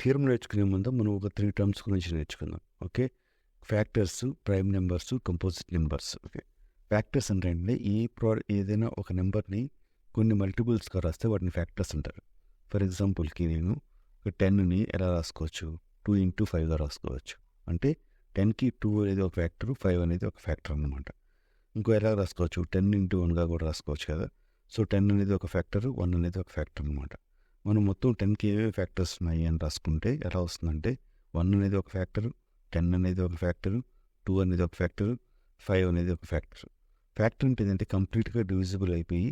Theorem నేర్చుకునే ముందు మనం ఒక 3 టర్మ్స్ గురించి నేర్చుకుందాం. Okay. Factors, prime numbers, composite numbers. Okay. Factors అంటే అండి ఏదైనా ఒక నెంబర్ని కొన్ని మల్టిపుల్స్గా రాస్తే వాటిని ఫ్యాక్టర్స్ అంటారు. ఫర్ ఎగ్జాంపుల్కి నేను ఒక 10ని ఎలా రాసుకోవచ్చు, 2 ఇంటూ 5గా రాసుకోవచ్చు. అంటే 10కి 2 అనేది ఒక ఫ్యాక్టర్, 5 అనేది ఒక ఫ్యాక్టర్ అనమాట. ఇంకో ఎలా రాసుకోవచ్చు, 10 ఇంటూ 1గా కూడా రాసుకోవచ్చు కదా. సో 10 అనేది ఒక ఫ్యాక్టర్, 1 అనేది ఒక ఫ్యాక్టర్ అనమాట. మనం మొత్తం 10కి ఏవేవి ఫ్యాక్టర్స్ ఉన్నాయి అని రాసుకుంటే ఎలా వస్తుందంటే 1 అనేది ఒక ఫ్యాక్టరు, 10 అనేది ఒక ఫ్యాక్టరు, 2 అనేది ఒక ఫ్యాక్టరు, 5 అనేది ఒక ఫ్యాక్టర్. ఫ్యాక్టర్ అంటే ఏంటంటే కంప్లీట్గా డివిజిబుల్ అయిపోయి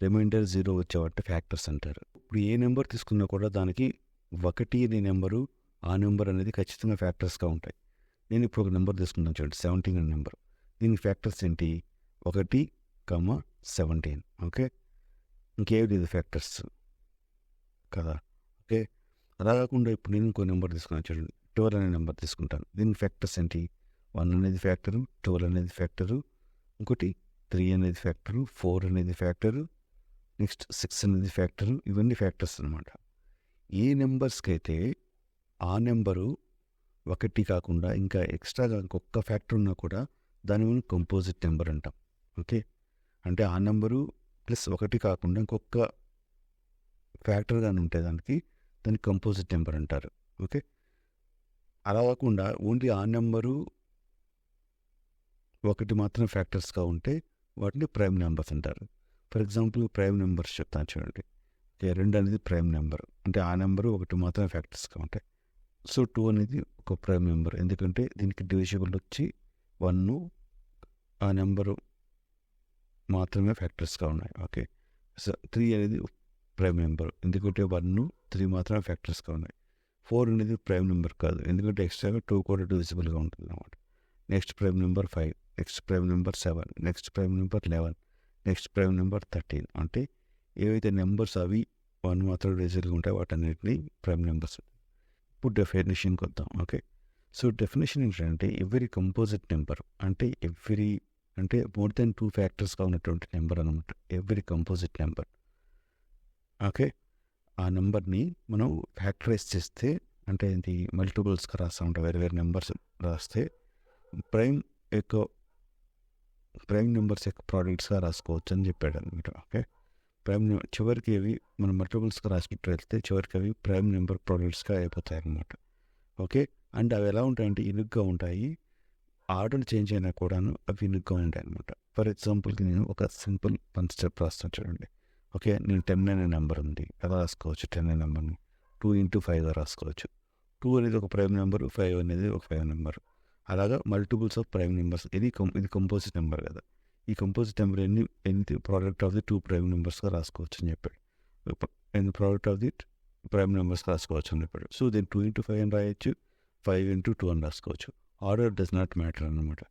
రిమైండర్ 0 వచ్చేవాటి ఫ్యాక్టర్స్ అంటారు. ఇప్పుడు ఏ నెంబర్ తీసుకున్నా కూడా దానికి 1 అనే నెంబరు, ఆ నెంబర్ అనేది ఖచ్చితంగా ఫ్యాక్టర్స్గా ఉంటాయి. నేను ఇప్పుడు ఒక నెంబర్ తీసుకున్నాను చూడండి, 17 అనే నెంబర్. దీని ఫ్యాక్టర్స్ ఏంటి, 1, 17. ఓకే. ఇంకేవి లేదు ఫ్యాక్టర్స్ కదా. ఓకే. అలా కాకుండా ఇప్పుడు నేను ఇంకో నెంబర్ తీసుకున్నాను చూడండి, 12 అనే నెంబర్ తీసుకుంటాను. దీని ఫ్యాక్టర్స్ ఏంటి, 1 అనేది ఫ్యాక్టరు, 12 అనేది ఫ్యాక్టరు, ఇంకోటి 3 అనేది ఫ్యాక్టరు, 4 అనేది ఫ్యాక్టరు, నెక్స్ట్ 6 అనేది ఫ్యాక్టరు. ఇవన్నీ ఫ్యాక్టర్స్ అనమాట. ఏ నెంబర్స్కి అయితే ఆ నెంబరు 1 కాకుండా ఇంకా ఎక్స్ట్రాగా ఇంకొక ఫ్యాక్టర్ ఉన్నా కూడా దాని మనం కంపోజిట్ నెంబర్ అంటాం. ఓకే. అంటే ఆ నెంబరు ప్లస్ 1 కాకుండా ఇంకొక ఫ్యాక్టర్ కానీ ఉంటే దాన్ని కంపోజిట్ నెంబర్ అంటారు. ఓకే. అలా కాకుండా ఓన్లీ ఆ నెంబరు 1 మాత్రం ఫ్యాక్టర్స్గా ఉంటే వాటిని ప్రైమ్ నెంబర్స్ అంటారు. ఫర్ ఎగ్జాంపుల్ ప్రైమ్ నెంబర్స్ చెప్తాను చూడండి. ఓకే. 2 అనేది ప్రైమ్ నెంబర్, అంటే ఆ నెంబరు 1 మాత్రం ఫ్యాక్టర్స్గా ఉంటాయి. సో 2 అనేది ఒక ప్రైమ్ నెంబర్, ఎందుకంటే దీనికి డివిజిబుల్ వచ్చి 1, ఆ నెంబరు మాత్రమే ఫ్యాక్టర్స్గా ఉన్నాయి. ఓకే. సో 3 అనేది ప్రైమ్ నెంబర్, ఎందుకంటే 1, 3 మాత్రమే ఫ్యాక్టర్స్గా ఉన్నాయి. 4 అనేది ప్రైమ్ నెంబర్ కాదు, ఎందుకంటే ఎక్స్ట్రాగా 2 కూడా డివిజిబుల్గా ఉంటుంది అన్నమాట. Next prime number 5, next prime number 7, next prime number 11, next prime number 13. అంటే ఏవైతే నెంబర్స్ అవి 1 మాత్రం డివిజిబుల్గా ఉంటాయి వాటన్నిటిని ప్రైమ్ నెంబర్స్. ఇప్పుడు డెఫినేషన్కి వద్దాం. ఓకే. సో డెఫినేషన్ ఏంటంటే ఎవ్రీ కంపోజిట్ నెంబర్ అంటే మోర్ దెన్ 2 ఫ్యాక్టర్స్గా ఉన్నటువంటి నెంబర్ అనమాట ఎవ్రీ కంపోజిట్ నెంబర్. ఓకే. ఆ నెంబర్ని మనం ఫ్యాక్టరైజ్ చేస్తే, అంటే ఇది మల్టిపుల్స్గా రాస్తూ ఉంటాం, వేరే వేరే నెంబర్స్ రాస్తే ప్రైమ్ నెంబర్స్ యొక్క ప్రోడక్ట్స్గా రాసుకోవచ్చు అని చెప్పాడు అనమాట. ఓకే. చివరికి అవి మనం మల్టిపుల్స్గా రాసుకుంటూ వెళ్తే చివరికి అవి ప్రైమ్ నెంబర్ ప్రోడక్ట్స్గా అయిపోతాయి అన్నమాట. ఓకే. అండ్ అవి ఎలా ఉంటాయంటే యూనిక్గా ఉంటాయి, ఆర్డర్ చేంజ్ అయినా కూడాను అవి యూనిక్గా ఉంటాయి అనమాట. ఫర్ ఎగ్జాంపుల్కి నేను ఒక సింపుల్ 1 స్టెప్ రాస్తాను చూడండి. ఓకే. నేను 10 అనే నెంబర్ ఉంది, ఎలా రాసుకోవచ్చు 10 అనే నెంబర్ని 2 ఇంటూ 5గా రాసుకోవచ్చు. 2 అనేది ఒక ప్రైమ్ నెంబరు, 5 అనేది ఒక ప్రైమ్ నెంబరు. అలాగా మల్టిపుల్స్ ఆఫ్ ప్రైమ్ నెంబర్స్. ఇది కంపోజిట్ నెంబర్ కదా. ఈ కంపోజిట్ నెంబర్ ఎన్ని ప్రోడక్ట్ ఆఫ్ ది 2 ప్రైమ్ నెంబర్స్గా రాసుకోవచ్చు అని చెప్పాడు. ఎన్ని ప్రోడక్ట్ ఆఫ్ ది ప్రైమ్ నెంబర్స్గా రాసుకోవచ్చు అని చెప్పాడు. సో దీన్ని 2 ఇంటూ 5 అని రాయొచ్చు, 5 ఇంటూ 2 అని రాసుకోవచ్చు. ఆర్డర్ డస్ నాట్ మ్యాటర్ అనమాట.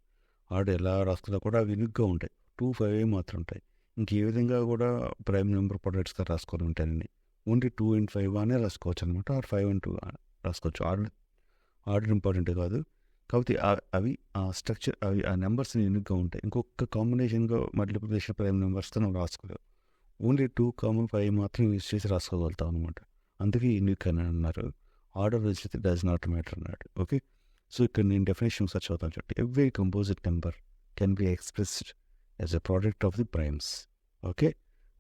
ఆర్డర్ ఎలా రాసుకున్నా కూడా అవి యూనిక్గా ఉంటాయి. 2, 5 మాత్రం ఉంటాయి. ఇంకే విధంగా కూడా ప్రైమ్ నెంబర్ ప్రొడక్ట్స్గా రాసుకొని ఉంటాయని ఓన్లీ 2 ఇంటూ 5 అనే రాసుకోవచ్చు అనమాట, ఆర్ 5 ఇంటూ రాసుకోవచ్చు. ఆర్డర్ ఇంపార్టెంట్ కాదు, కాబట్టి అవి ఆ స్ట్రక్చర్ ఆ నెంబర్స్ యూనిక్గా ఉంటాయి. ఇంకొక కాంబినేషన్గా మల్టిప్లికేషన్ ప్రైమ్ నెంబర్స్తో మనం రాసుకోలేవు. ఓన్లీ 2, 5 మాత్రం యూజ్ చేసి రాసుకోగలుగుతాం అనమాట. అందుకే యూనిక్ అని అన్నారు. ఆర్డర్ అయితే డస్ నాట్ మ్యాటర్ అన్నాడు. ఓకే. సో ఇక్కడ నేను డెఫినేషన్ సర్చ్ అవుతాను చూడండి. Every composite number can be expressed as a product of the primes. Okay.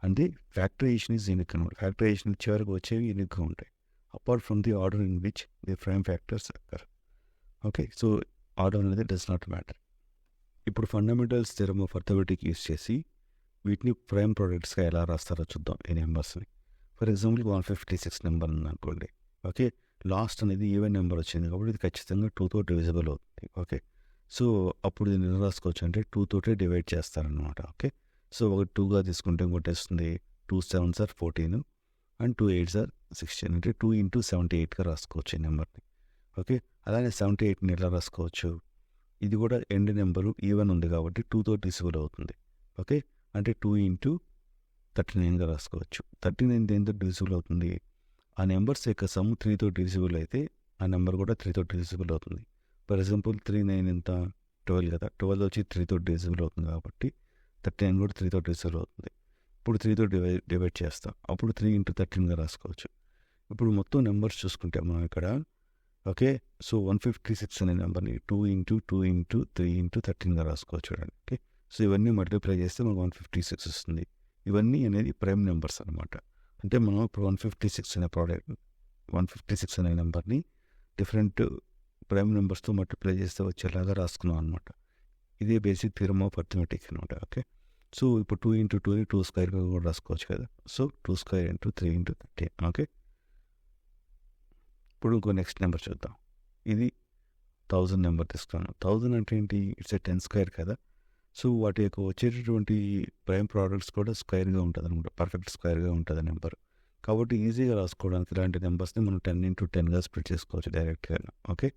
అంటే ఫ్యాక్టరైజేషన్ ఈజ్ యూనిక్ అనమాట. ఫ్యాక్టరైజేషన్ చివరికి వచ్చేవి యూనిక్గా ఉంటాయి, apart from the order in which the prime factors occur. Okay. So order అనేది does not matter. ఇప్పుడు fundamentals theorem of arithmetic use చేసి వీటిని ప్రైమ్ ప్రోడక్ట్స్గా ఎలా రాస్తారో చూద్దాం ఈ నెంబర్స్ని. ఫర్ ఎగ్జాంపుల్ 156 నెంబర్ ఉందనుకోండి. ఓకే. లాస్ట్ అనేది ఈవెన్ నెంబర్ వచ్చింది కాబట్టి ఇది ఖచ్చితంగా 2తో డివిజిబుల్ అవుతుంది. ఓకే. సో అప్పుడు దీన్ని ఎలా రాసుకోవచ్చు అంటే 2 తోటే డివైడ్ చేస్తారనమాట. ఓకే. సో ఒకటి 2గా తీసుకుంటే ఇంకోటి వస్తుంది 2 7s are 14 and 2 8s are 16, అంటే 2 ఇంటూ 78గా రాసుకోవచ్చు ఈ నెంబర్ని. ఓకే. అలానే 78ని ఎలా రాసుకోవచ్చు, ఇది కూడా ఎండ్ నెంబరు ఈవెన్ ఉంది కాబట్టి 2తో డివిజిబుల్ అవుతుంది. ఓకే. అంటే 2 ఇంటూ 39గా రాసుకోవచ్చు. 39 దేంతో డివిజిబుల్ అవుతుంది, ఆ నెంబర్స్ యొక్క సమ్ 3తో డివిజిబుల్ అయితే ఆ నెంబర్ కూడా 3తో డివిజిబుల్ అవుతుంది. ఫర్ ఎగ్జాంపుల్ 3 9 ఎంత 12 కదా, 12 వచ్చి 3తో డివిజిబుల్ అవుతుంది కాబట్టి 39 కూడా 3తో డివిజిబుల్ అవుతుంది. ఇప్పుడు 3తో డివైడ్ చేస్తాం, అప్పుడు 3 ఇంటూ 13గా రాసుకోవచ్చు. ఇప్పుడు మొత్తం నెంబర్స్ చూసుకుంటే మనం ఇక్కడ ఓకే. సో 156 అనే నెంబర్ని 2 ఇంటూ 2 ఇంటూ 3 ఇంటూ 13గా రాసుకోవచ్చు చూడండి. ఓకే. సో ఇవన్నీ మల్టిప్లై చేస్తే మనకు 156 వస్తుంది. ఇవన్నీ అనేది ప్రైమ్ నెంబర్స్ అనమాట. అంటే మనం ఇప్పుడు 156 అనే నెంబర్ని డిఫరెంట్ ప్రైమ్ నెంబర్స్తో మల్టిప్లై చేస్తే వచ్చేలాగా రాసుకున్నాం అనమాట. ఇదే బేసిక్ థియరమ్ ఆఫ్ అర్థమెటిక్ అనమాట. ఓకే. సో ఇప్పుడు 2 ఇంటూ 2ని 2 స్క్వేర్గా కూడా రాసుకోవచ్చు కదా. So 2 square into 3 into 13. Okay. ఇప్పుడు ఇంకో నెక్స్ట్ నెంబర్ చూద్దాం. ఇది 1000 నెంబర్ తీసుకున్నాను. 1000 అంటే ఏంటి? ఇట్స్ 10 స్క్వేర్ కదా. సో వాటి యొక్క వచ్చేటటువంటి ప్రైమ్ ప్రోడక్ట్స్ కూడా స్క్వేర్గా ఉంటుంది అనమాట. పర్ఫెక్ట్ స్క్వేర్గా ఉంటుంది నెంబర్. కాబట్టి ఈజీగా రాసుకోవడానికి ఇలాంటి నెంబర్స్ని మనం 10 ఇంటూ 10గా స్ప్లిట్ చేసుకోవచ్చు డైరెక్ట్గా. ఓకే.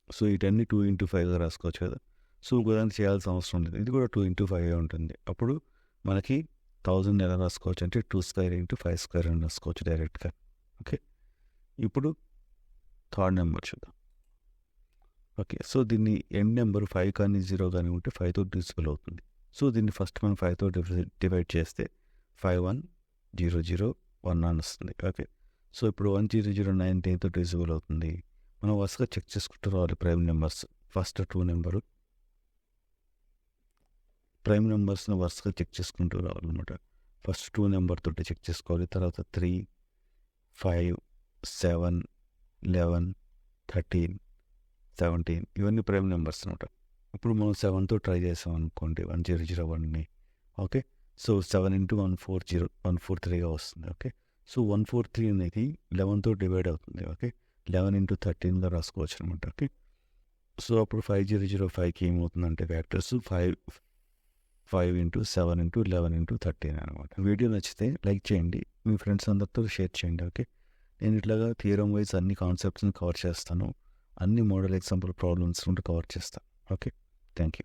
సో ఈ 10ని 2 ఇంటూ 5గా రాసుకోవచ్చు కదా. సో ఇంకోదానికి చేయాల్సిన అవసరం లేదు. ఇది కూడా 2 ఇంటూ 5 ఉంటుంది. అప్పుడు మనకి 1000 ఎలా రాసుకోవచ్చు అంటే 2 స్క్వేర్ ఇంటూ 5 స్క్వేర్ అని రాసుకోవచ్చు డైరెక్ట్గా. ఓకే. ఇప్పుడు థర్డ్ నెంబర్ చూద్దాం. ఓకే. సో దీన్ని ఎండ్ నెంబర్ 5 కానీ 0 కానీ ఉంటే 5తో డివిజిబుల్ అవుతుంది. సో దీన్ని ఫస్ట్ మనం 5తో డివైడ్ చేస్తే 510011 అని వస్తుంది. ఓకే. సో ఇప్పుడు 1009 దేనితో డివిజిబుల్ అవుతుంది? మనం వరుసగా చెక్ చేసుకుంటూ రావాలి prime numbers. First 2 number prime నెంబర్స్ని వరుసగా చెక్ చేసుకుంటూ రావాలన్నమాట. ఫస్ట్ 2 నెంబర్ తోటి చెక్ చేసుకోవాలి. తర్వాత 3, 5, 7, 11, 13, 17 ఇవన్నీ ప్రైమ్ నెంబర్స్ అనమాట. ఇప్పుడు మనం 7తో ట్రై చేసాం అనుకోండి 1001ని. ఓకే. సో 7 ఇంటూ 143గా వస్తుంది. ఓకే. సో 143 అనేది 11తో డివైడ్ అవుతుంది. ఓకే. 11 ఇంటూ 13గా రాసుకోవచ్చు అనమాట. ఓకే. సో అప్పుడు 5005కి ఏమవుతుందంటే ఫ్యాక్టర్స్ 5 ఇంటూ 7 ఇంటూ 11 ఇంటూ 13 అనమాట. వీడియో నచ్చితే లైక్ చేయండి, మీ ఫ్రెండ్స్ అందరితో షేర్ చేయండి. ఓకే. నేను ఇట్లాగా థియరమ్ వైజ్ అన్ని కాన్సెప్ట్స్ని కవర్ చేస్తాను. అన్ని మోడల్ ఎగ్జాంపుల్ ప్రాబ్లమ్స్ ఉంటే కవర్ చేస్తాను. ఓకే. Thank you.